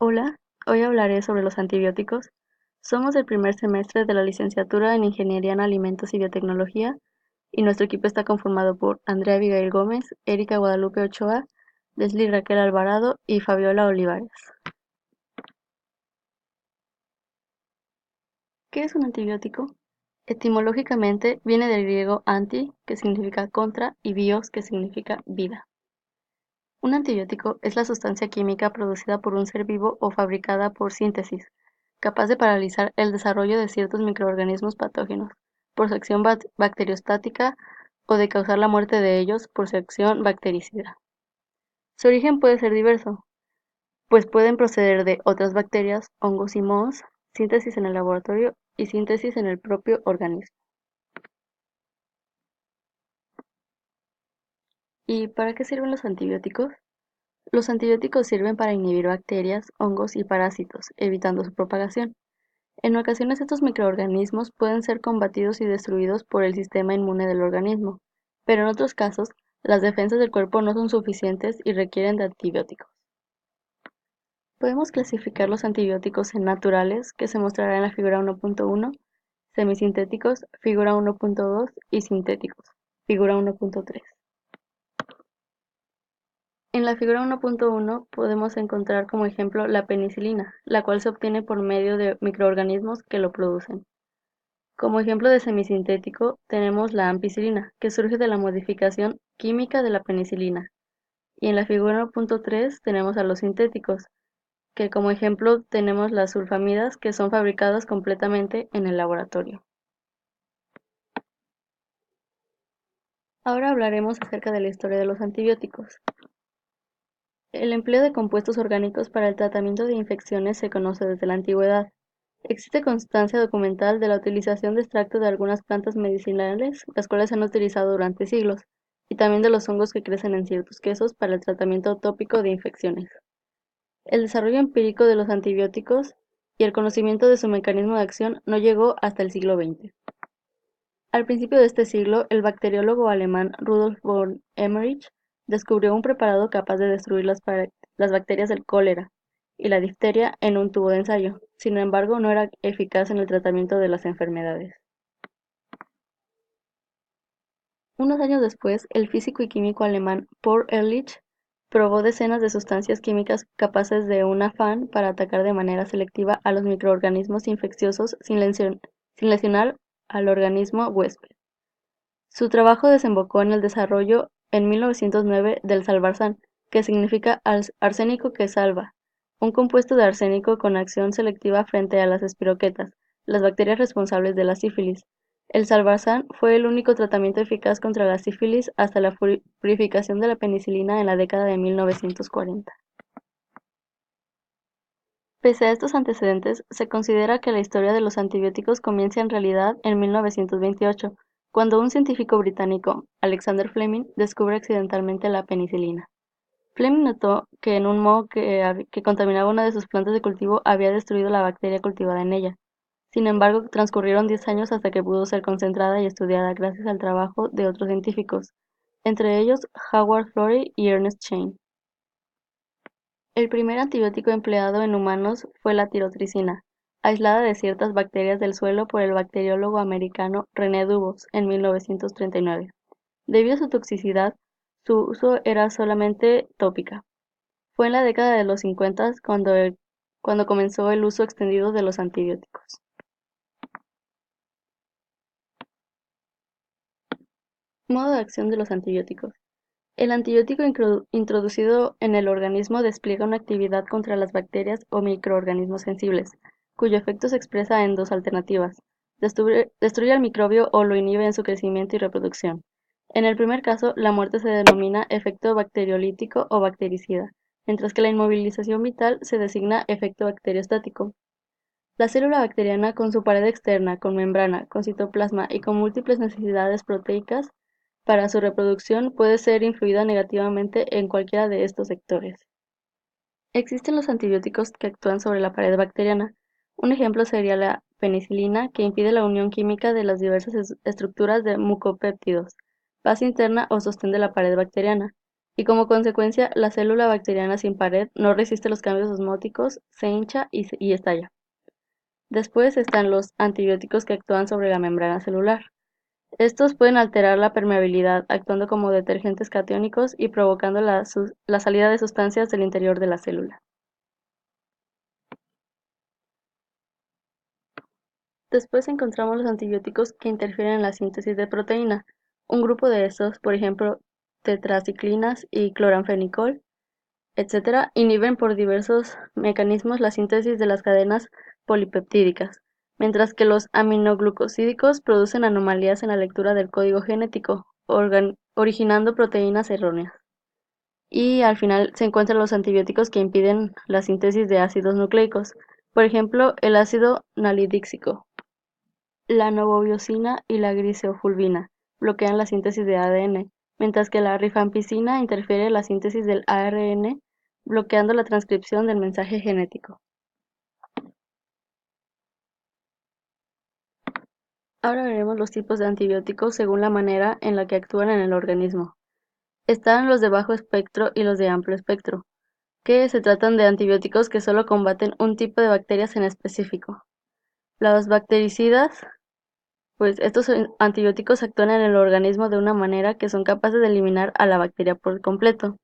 Hola, hoy hablaré sobre los antibióticos. Somos del primer semestre de la licenciatura en Ingeniería en Alimentos y Biotecnología y nuestro equipo está conformado por Andrea Abigail Gómez, Erika Guadalupe Ochoa, Leslie Raquel Alvarado y Fabiola Olivares. ¿Qué es un antibiótico? Etimológicamente viene del griego anti, que significa contra, y bios, que significa vida. Un antibiótico es la sustancia química producida por un ser vivo o fabricada por síntesis, capaz de paralizar el desarrollo de ciertos microorganismos patógenos, por su acción bacteriostática o de causar la muerte de ellos por su acción bactericida. Su origen puede ser diverso, pues pueden proceder de otras bacterias, hongos y mohos, síntesis en el laboratorio y síntesis en el propio organismo. ¿Y para qué sirven los antibióticos? Los antibióticos sirven para inhibir bacterias, hongos y parásitos, evitando su propagación. En ocasiones estos microorganismos pueden ser combatidos y destruidos por el sistema inmune del organismo, pero en otros casos, las defensas del cuerpo no son suficientes y requieren de antibióticos. Podemos clasificar los antibióticos en naturales, que se mostrará en la figura 1.1, semisintéticos, figura 1.2 y sintéticos, figura 1.3. En la figura 1.1 podemos encontrar como ejemplo la penicilina, la cual se obtiene por medio de microorganismos que lo producen. Como ejemplo de semisintético tenemos la ampicilina, que surge de la modificación química de la penicilina. Y en la figura 1.3 tenemos a los sintéticos, que como ejemplo tenemos las sulfamidas, que son fabricadas completamente en el laboratorio. Ahora hablaremos acerca de la historia de los antibióticos. El empleo de compuestos orgánicos para el tratamiento de infecciones se conoce desde la antigüedad. Existe constancia documental de la utilización de extractos de algunas plantas medicinales, las cuales se han utilizado durante siglos, y también de los hongos que crecen en ciertos quesos para el tratamiento tópico de infecciones. El desarrollo empírico de los antibióticos y el conocimiento de su mecanismo de acción no llegó hasta el siglo XX. Al principio de este siglo, el bacteriólogo alemán Rudolf von Emmerich descubrió un preparado capaz de destruir las bacterias del cólera y la difteria en un tubo de ensayo. Sin embargo, no era eficaz en el tratamiento de las enfermedades. Unos años después, el físico y químico alemán Paul Ehrlich probó decenas de sustancias químicas capaces de un afán para atacar de manera selectiva a los microorganismos infecciosos sin lesionar al organismo huésped. Su trabajo desembocó en el desarrollo en 1909 del Salvarsan, que significa arsénico que salva, un compuesto de arsénico con acción selectiva frente a las espiroquetas, las bacterias responsables de la sífilis. El Salvarsan fue el único tratamiento eficaz contra la sífilis hasta la purificación de la penicilina en la década de 1940. Pese a estos antecedentes, se considera que la historia de los antibióticos comienza en realidad en 1928, cuando un científico británico, Alexander Fleming, descubre accidentalmente la penicilina. Fleming notó que en un moho que contaminaba una de sus plantas de cultivo había destruido la bacteria cultivada en ella. Sin embargo, transcurrieron 10 años hasta que pudo ser concentrada y estudiada gracias al trabajo de otros científicos, entre ellos Howard Florey y Ernest Chain. El primer antibiótico empleado en humanos fue la tirotricina, aislada de ciertas bacterias del suelo por el bacteriólogo americano René Dubos en 1939. Debido a su toxicidad, su uso era solamente tópica. Fue en la década de los 50 cuando comenzó el uso extendido de los antibióticos. Modo de acción de los antibióticos. El antibiótico introducido en el organismo despliega una actividad contra las bacterias o microorganismos sensibles, cuyo efecto se expresa en dos alternativas: destruye al microbio o lo inhibe en su crecimiento y reproducción. En el primer caso, la muerte se denomina efecto bacteriolítico o bactericida, mientras que la inmovilización vital se designa efecto bacteriostático. La célula bacteriana, con su pared externa, con membrana, con citoplasma y con múltiples necesidades proteicas para su reproducción, puede ser influida negativamente en cualquiera de estos sectores. Existen los antibióticos que actúan sobre la pared bacteriana. Un ejemplo sería la penicilina, que impide la unión química de las diversas estructuras de mucopéptidos, base interna o sostén de la pared bacteriana. y como consecuencia la célula bacteriana sin pared no resiste los cambios osmóticos, se hincha y estalla. Después están los antibióticos que actúan sobre la membrana celular. Estos pueden alterar la permeabilidad, actuando como detergentes catiónicos y provocando la salida de sustancias del interior de la célula. Después encontramos los antibióticos que interfieren en la síntesis de proteína. Un grupo de estos, por ejemplo, tetraciclinas y cloranfenicol, etc., inhiben por diversos mecanismos la síntesis de las cadenas polipeptídicas, mientras que los aminoglucosídicos producen anomalías en la lectura del código genético, originando proteínas erróneas. Y al final se encuentran los antibióticos que impiden la síntesis de ácidos nucleicos, por ejemplo, el ácido nalidíxico. La novobiosina y la gliceofulvina bloquean la síntesis de ADN, mientras que la rifampicina interfiere en la síntesis del ARN, bloqueando la transcripción del mensaje genético. Ahora veremos los tipos de antibióticos según la manera en la que actúan en el organismo. Están los de bajo espectro y los de amplio espectro, que se tratan de antibióticos que solo combaten un tipo de bacterias en específico. Los bactericidas, pues estos antibióticos actúan en el organismo de una manera que son capaces de eliminar a la bacteria por completo.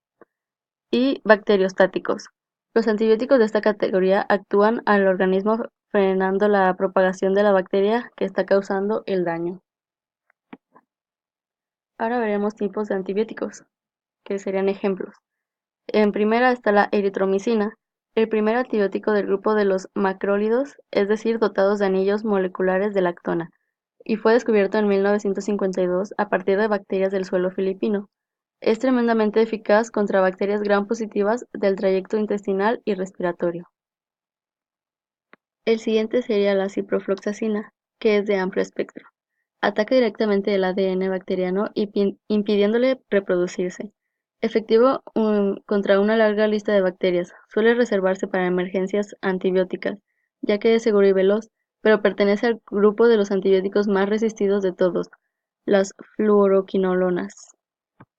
Y bacteriostáticos. Los antibióticos de esta categoría actúan al organismo frenando la propagación de la bacteria que está causando el daño. Ahora veremos tipos de antibióticos, que serían ejemplos. En primera está la eritromicina, el primer antibiótico del grupo de los macrólidos, es decir, dotados de anillos moleculares de lactona, y fue descubierto en 1952 a partir de bacterias del suelo filipino. Es tremendamente eficaz contra bacterias gram positivas del trayecto intestinal y respiratorio. El siguiente sería la ciprofloxacina, que es de amplio espectro. Ataca directamente el ADN bacteriano impidiéndole reproducirse. Efectivo contra una larga lista de bacterias. Suele reservarse para emergencias antibióticas, ya que es seguro y veloz, pero pertenece al grupo de los antibióticos más resistidos de todos, las fluoroquinolonas.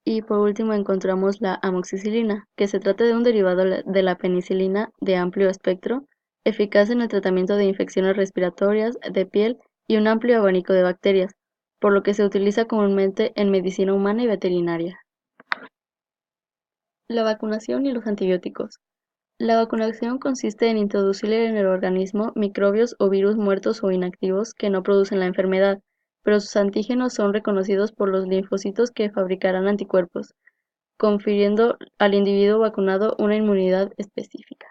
Y por último encontramos la amoxicilina, que se trata de un derivado de la penicilina de amplio espectro, eficaz en el tratamiento de infecciones respiratorias, de piel y un amplio abanico de bacterias, por lo que se utiliza comúnmente en medicina humana y veterinaria. La vacunación y los antibióticos. La vacunación consiste en introducir en el organismo microbios o virus muertos o inactivos que no producen la enfermedad, pero sus antígenos son reconocidos por los linfocitos que fabricarán anticuerpos, confiriendo al individuo vacunado una inmunidad específica.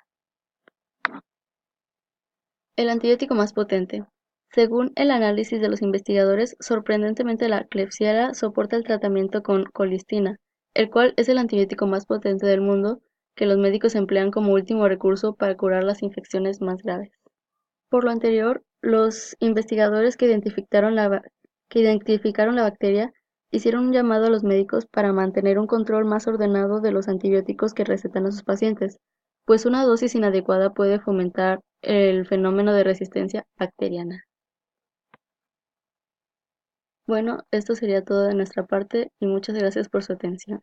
El antibiótico más potente. Según el análisis de los investigadores, sorprendentemente la Klebsiella soporta el tratamiento con colistina, el cual es el antibiótico más potente del mundo que los médicos emplean como último recurso para curar las infecciones más graves. Por lo anterior, los investigadores que identificaron la bacteria hicieron un llamado a los médicos para mantener un control más ordenado de los antibióticos que recetan a sus pacientes, pues una dosis inadecuada puede fomentar el fenómeno de resistencia bacteriana. Bueno, esto sería todo de nuestra parte y muchas gracias por su atención.